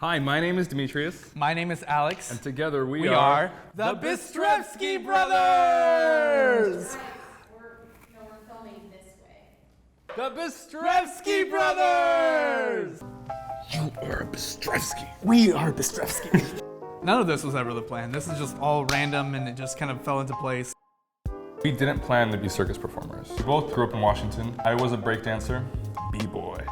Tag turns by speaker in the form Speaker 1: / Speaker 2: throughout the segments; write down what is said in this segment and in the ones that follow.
Speaker 1: Hi, my name is Dmitrious.
Speaker 2: My name is Alex.
Speaker 1: And together we
Speaker 2: are the Bistrevsky brothers!
Speaker 3: We're filming this way.
Speaker 2: The Bistrevsky brothers!
Speaker 1: You are a Bistrevsky.
Speaker 2: We are Bistrevsky. None of this was ever the plan. This is just all random and it just kind of fell into place.
Speaker 1: We didn't plan to be circus performers. We both grew up in Washington. I was a breakdancer, b-boy,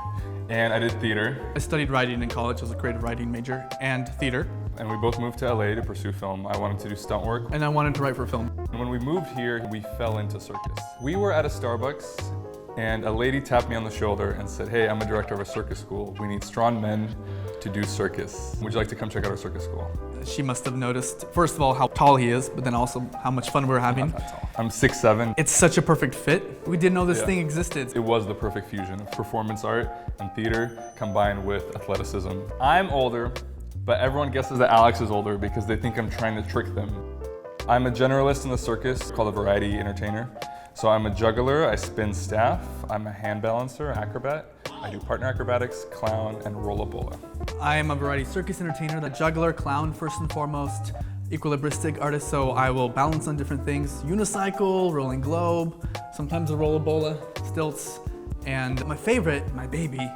Speaker 1: and I did theater.
Speaker 2: I studied writing in college. I was a creative writing major and theater.
Speaker 1: And we both moved to LA to pursue film. I wanted to do stunt work.
Speaker 2: And I wanted to write for film.
Speaker 1: And when we moved here, we fell into circus. We were at a Starbucks and a lady tapped me on the shoulder and said, "Hey, I'm a director of a circus school. We need strong men to do circus. Would you like to come check out our circus school?"
Speaker 2: She must have noticed, first of all, how tall he is, but then also how much fun we were having.
Speaker 1: Not that tall. I'm 6'7".
Speaker 2: It's such a perfect fit. We didn't know this thing existed.
Speaker 1: It was the perfect fusion of performance art and theater combined with athleticism. I'm older, but everyone guesses that Alex is older because they think I'm trying to trick them. I'm a generalist in the circus called a variety entertainer. So I'm a juggler, I spin staff, I'm a hand balancer, acrobat. I do partner acrobatics, clown, and rollabola.
Speaker 2: I am a variety circus entertainer, the juggler, clown first and foremost, equilibristic artist, so I will balance on different things. Unicycle, rolling globe, sometimes a rollabola, stilts, and my favorite, my baby,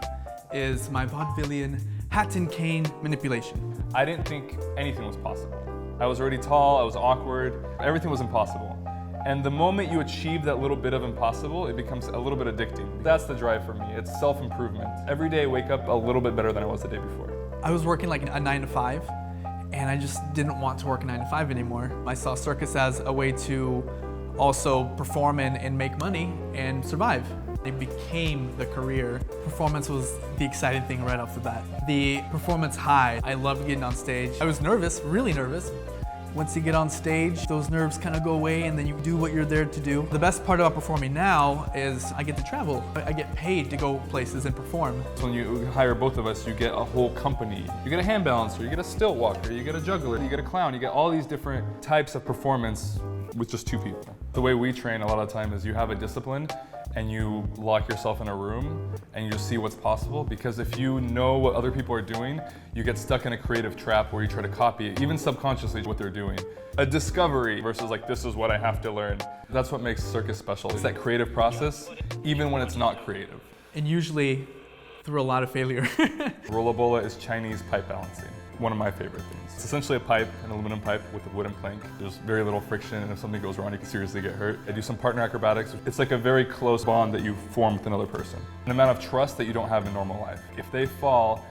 Speaker 2: is my vaudevillian hat and cane manipulation.
Speaker 1: I didn't think anything was possible. I was already tall, I was awkward, everything was impossible. And the moment you achieve that little bit of impossible, it becomes a little bit addicting. That's the drive for me. It's self-improvement. Every day I wake up a little bit better than I was the day before.
Speaker 2: I was working like a 9 to 5, and I just didn't want to work a 9 to 5 anymore. I saw circus as a way to also perform and make money and survive. It became the career. Performance was the exciting thing right off the bat. The performance high, I loved getting on stage. I was nervous, really nervous. Once you get on stage, those nerves kind of go away and then you do what you're there to do. The best part about performing now is I get to travel. I get paid to go places and perform.
Speaker 1: So when you hire both of us, you get a whole company. You get a hand balancer, you get a stilt walker, you get a juggler, you get a clown, you get all these different types of performance with just 2 people. The way we train a lot of the time is you have a discipline and you lock yourself in a room and you just see what's possible, because if you know what other people are doing, you get stuck in a creative trap where you try to copy it, even subconsciously what they're doing. A discovery versus like, this is what I have to learn. That's what makes circus special. It's that creative process, even when it's not creative.
Speaker 2: And usually through a lot of failure.
Speaker 1: Rollabola is Chinese pipe balancing. One of my favorite things. It's essentially a pipe, an aluminum pipe with a wooden plank. There's very little friction, and if something goes wrong, you can seriously get hurt. I do some partner acrobatics. It's like a very close bond that you form with another person. An amount of trust that you don't have in normal life. If they fall,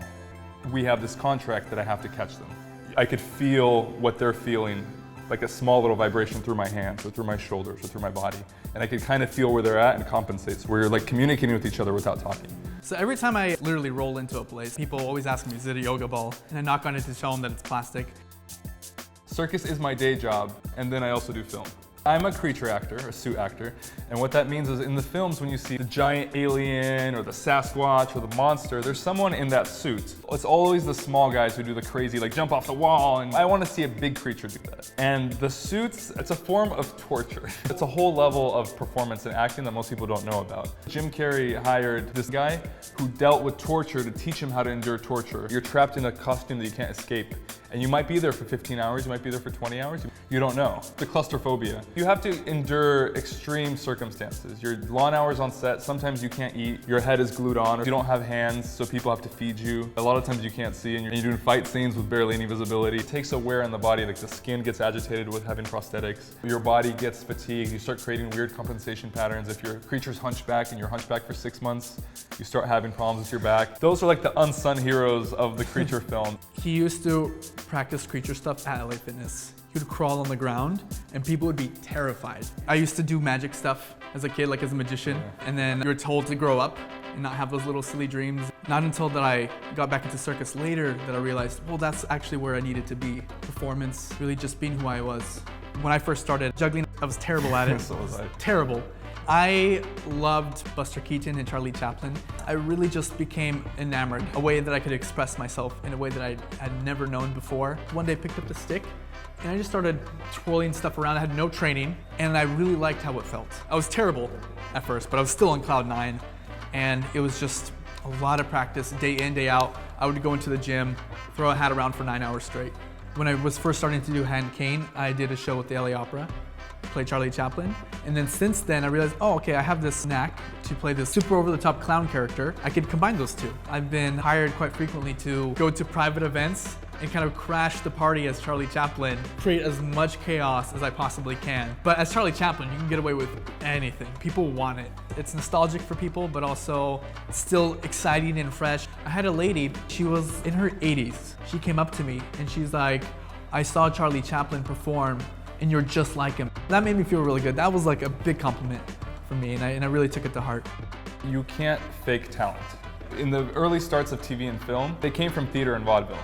Speaker 1: we have this contract that I have to catch them. I could feel what they're feeling, like a small little vibration through my hands or through my shoulders or through my body. And I could kind of feel where they're at and compensate. So where you're like communicating with each other without talking.
Speaker 2: So every time I literally roll into a place, people always ask me, is it a yoga ball? And I knock on it to show them that it's plastic.
Speaker 1: Circus is my day job, and then I also do film. I'm a creature actor, a suit actor, and what that means is in the films when you see the giant alien or the Sasquatch or the monster, there's someone in that suit. It's always the small guys who do the crazy, like jump off the wall, and I want to see a big creature do that. And the suits, it's a form of torture. It's a whole level of performance and acting that most people don't know about. Jim Carrey hired this guy who dealt with torture to teach him how to endure torture. You're trapped in a costume that you can't escape. And you might be there for 15 hours, you might be there for 20 hours, you don't know. The claustrophobia. You have to endure extreme circumstances. Your long hours on set, sometimes you can't eat, your head is glued on, or you don't have hands, so people have to feed you. A lot of times you can't see, and you're doing fight scenes with barely any visibility. It takes a wear on the body, like the skin gets agitated with having prosthetics. Your body gets fatigued, you start creating weird compensation patterns. If your creature's hunchback and you're hunchback for 6 months, you start having problems with your back. Those are like the unsung heroes of the creature film.
Speaker 2: He used to practice creature stuff at LA Fitness. He would crawl on the ground and people would be terrified. I used to do magic stuff as a kid, like as a magician, and then you were told to grow up and not have those little silly dreams. Not until that I got back into circus later that I realized, well, that's actually where I needed to be. Performance, really just being who I was. When I first started juggling, I was terrible at it.
Speaker 1: So was I.
Speaker 2: Terrible. I loved Buster Keaton and Charlie Chaplin. I really just became enamored, a way that I could express myself in a way that I had never known before. One day I picked up a stick and I just started twirling stuff around. I had no training and I really liked how it felt. I was terrible at first, but I was still on cloud 9 and it was just A lot of practice, day in, day out. I would go into the gym, throw a hat around for 9 hours straight. When I was first starting to do hand cane, I did a show with the LA Opera, played Charlie Chaplin. And then since then, I realized, oh, okay, I have this knack to play this super over-the-top clown character. I could combine those two. I've been hired quite frequently to go to private events and kind of crash the party as Charlie Chaplin, create as much chaos as I possibly can. But as Charlie Chaplin, you can get away with anything. People want it. It's nostalgic for people, but also still exciting and fresh. I had a lady, she was in her 80s. She came up to me and she's like, I saw Charlie Chaplin perform and you're just like him. That made me feel really good. That was like a big compliment for me, and I really took it to heart.
Speaker 1: You can't fake talent. In the early starts of TV and film, they came from theater and vaudeville.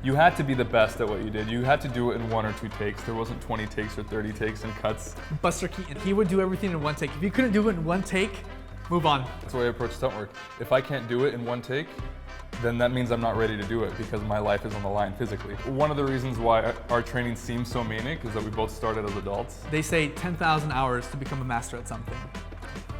Speaker 1: You had to be the best at what you did. You had to do it in 1 or 2 takes. There wasn't 20 takes or 30 takes and cuts.
Speaker 2: Buster Keaton, he would do everything in 1 take. If you couldn't do it in 1 take, move on.
Speaker 1: That's the way I approach stunt work. If I can't do it in 1 take, then that means I'm not ready to do it because my life is on the line physically. One of the reasons why our training seems so manic is that we both started as adults.
Speaker 2: They say 10,000 hours to become a master at something.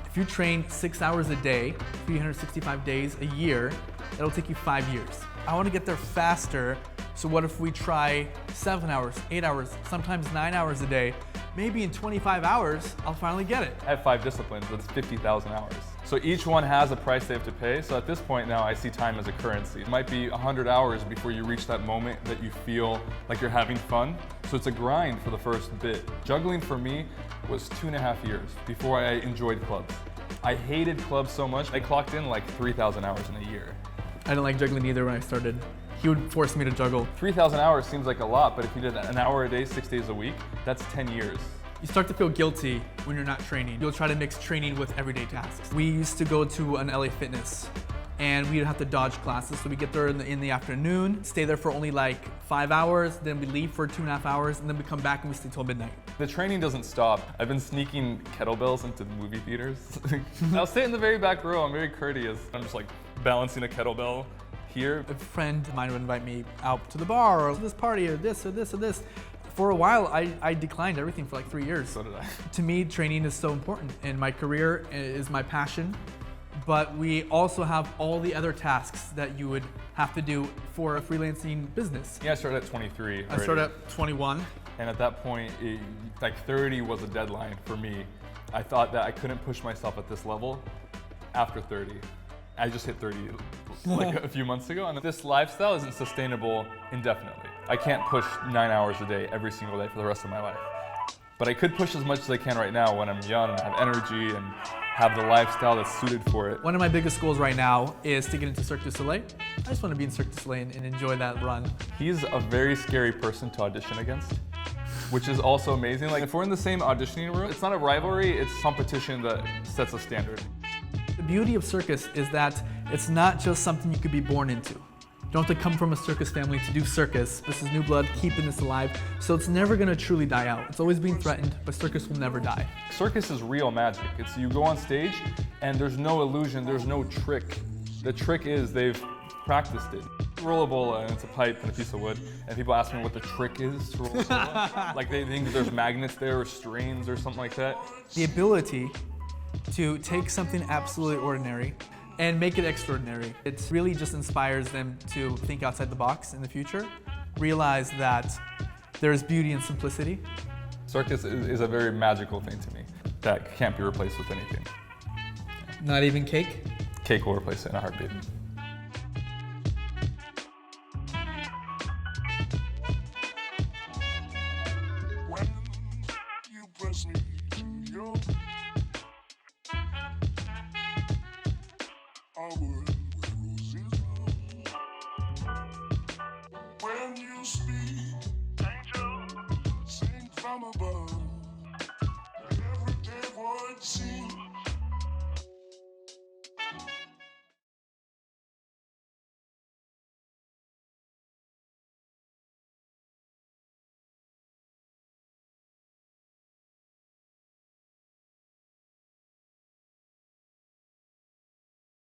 Speaker 2: If you train 6 hours a day, 365 days a year, it'll take you 5 years. I want to get there faster, so what if we try 7 hours, 8 hours, sometimes 9 hours a day? Maybe in 25 hours, I'll finally get it.
Speaker 1: I have 5 disciplines, that's 50,000 hours. So each one has a price they have to pay. So at this point now, I see time as a currency. It might be 100 hours before you reach that moment that you feel like you're having fun. So it's a grind for the first bit. Juggling for me was 2.5 years before I enjoyed clubs. I hated clubs so much, I clocked in like 3,000 hours in a year.
Speaker 2: I didn't like juggling either when I started. He would force me to juggle.
Speaker 1: 3,000 hours seems like a lot, but if you did an hour a day, 6 days a week, that's 10 years.
Speaker 2: You start to feel guilty when you're not training. You'll try to mix training with everyday tasks. We used to go to an LA Fitness and we'd have to dodge classes. So we get there in the afternoon, stay there for only like 5 hours, then we leave for 2.5 hours, and then we come back and we stay till midnight.
Speaker 1: The training doesn't stop. I've been sneaking kettlebells into movie theaters. I'll sit in the very back row, I'm very courteous. I'm just like balancing a kettlebell here.
Speaker 2: A friend of mine would invite me out to the bar or this party or this or this or this. For a while, I declined everything for like 3 years.
Speaker 1: So did I.
Speaker 2: To me, training is so important, and my career is my passion. But we also have all the other tasks that you would have to do for a freelancing business.
Speaker 1: Yeah, I started at 23 already.
Speaker 2: I started at 21.
Speaker 1: And at that point, like 30 was a deadline for me. I thought that I couldn't push myself at this level after 30. I just hit 30 like a few months ago, and this lifestyle isn't sustainable indefinitely. I can't push 9 hours a day every single day for the rest of my life. But I could push as much as I can right now when I'm young and have energy and have the lifestyle that's suited for it.
Speaker 2: One of my biggest goals right now is to get into Cirque du Soleil. I just want to be in Cirque du Soleil and enjoy that run.
Speaker 1: He's a very scary person to audition against, which is also amazing. Like if we're in the same auditioning room, it's not a rivalry, it's competition that sets a standard.
Speaker 2: The beauty of circus is that it's not just something you could be born into. You don't have to come from a circus family to do circus. This is new blood, keeping this alive. So it's never gonna truly die out. It's always being threatened, but circus will never die.
Speaker 1: Circus is real magic. It's you go on stage and there's no illusion, there's no trick. The trick is they've practiced it. Roll a bola and it's a pipe and a piece of wood, and people ask me what the trick is to roll a bola. Like they think there's magnets there or strains or something like that.
Speaker 2: The ability to take something absolutely ordinary and make it extraordinary. It really just inspires them to think outside the box in the future, realize that there's beauty in simplicity.
Speaker 1: Circus is a very magical thing to me that can't be replaced with anything.
Speaker 2: Not even cake?
Speaker 1: Cake will replace it in a heartbeat.
Speaker 4: When you press me to your when you speak, angel, sing from above. Every day word seems